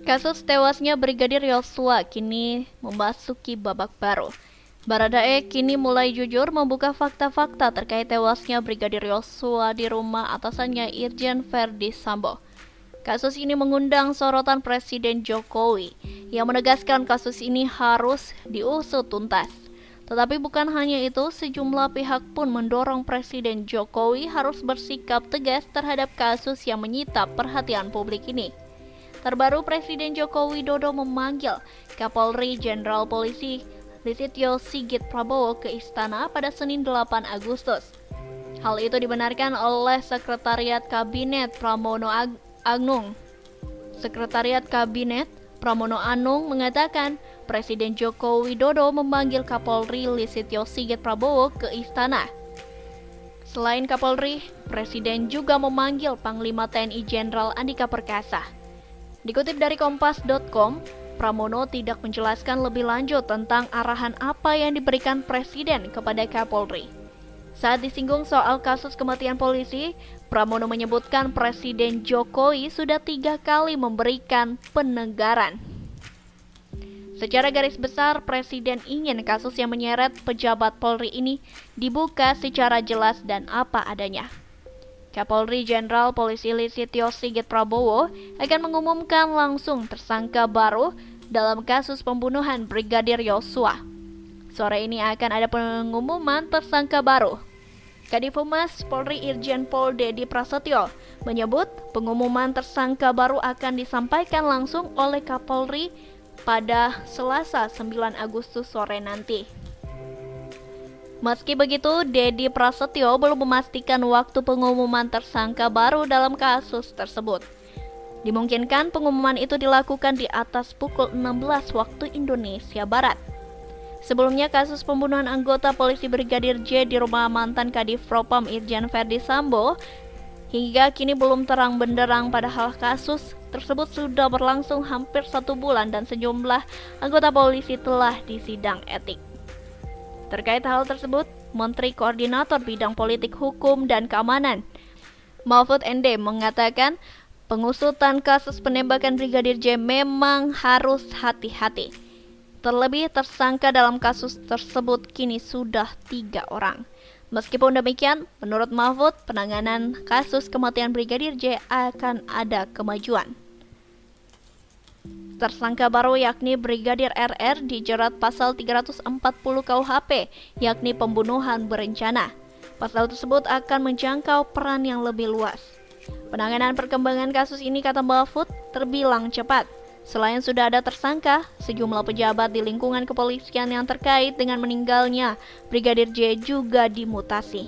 Kasus tewasnya Brigadir Yosua kini memasuki babak baru. Baradae kini mulai jujur membuka fakta-fakta terkait tewasnya Brigadir Yosua di rumah atasannya Irjen Verdi Sambo. Kasus ini mengundang sorotan Presiden Jokowi yang menegaskan kasus ini harus diusut tuntas. Tetapi bukan hanya itu, sejumlah pihak pun mendorong Presiden Jokowi harus bersikap tegas terhadap kasus yang menyita perhatian publik ini. Terbaru, Presiden Joko Widodo memanggil Kapolri Jenderal Polisi Listio Sigit Prabowo ke istana pada Senin 8 Agustus. Hal itu dibenarkan oleh Sekretariat Kabinet Pramono Anung. Sekretariat Kabinet Pramono Anung mengatakan Presiden Joko Widodo memanggil Kapolri Listio Sigit Prabowo ke istana. Selain Kapolri, Presiden juga memanggil Panglima TNI Jenderal Andika Perkasa. Dikutip dari Kompas.com, Pramono tidak menjelaskan lebih lanjut tentang arahan apa yang diberikan Presiden kepada Kapolri. Saat disinggung soal kasus kematian polisi, Pramono menyebutkan Presiden Jokowi sudah 3 kali memberikan penegaran. Secara garis besar, Presiden ingin kasus yang menyeret pejabat Polri ini dibuka secara jelas dan apa adanya. Kapolri Jenderal Polisi Listio Sigit Prabowo akan mengumumkan langsung tersangka baru dalam kasus pembunuhan Brigadir Yosua. Sore ini akan ada pengumuman tersangka baru. Kadif Humas Polri Irjen Pol Dedi Prasetyo menyebut pengumuman tersangka baru akan disampaikan langsung oleh Kapolri pada Selasa 9 Agustus sore nanti. Meski begitu, Dedi Prasetyo belum memastikan waktu pengumuman tersangka baru dalam kasus tersebut. Dimungkinkan pengumuman itu dilakukan di atas pukul 16 waktu Indonesia Barat. Sebelumnya, kasus pembunuhan anggota polisi Brigadir J di rumah mantan Kadif Propam Irjen Verdi Sambo hingga kini belum terang benderang, padahal kasus tersebut sudah berlangsung hampir 1 bulan dan sejumlah anggota polisi telah disidang etik. Terkait hal tersebut, Menteri Koordinator Bidang Politik Hukum dan Keamanan Mahfud MD mengatakan pengusutan kasus penembakan Brigadir J memang harus hati-hati. Terlebih tersangka dalam kasus tersebut kini sudah 3 orang. Meskipun demikian, menurut Mahfud, penanganan kasus kematian Brigadir J akan ada kemajuan. Tersangka baru yakni Brigadir RR dijerat pasal 340 KUHP, yakni pembunuhan berencana. Pasal tersebut akan menjangkau peran yang lebih luas. Penanganan perkembangan kasus ini, kata Mahfud, terbilang cepat. Selain sudah ada tersangka, sejumlah pejabat di lingkungan kepolisian yang terkait dengan meninggalnya Brigadir J juga dimutasi.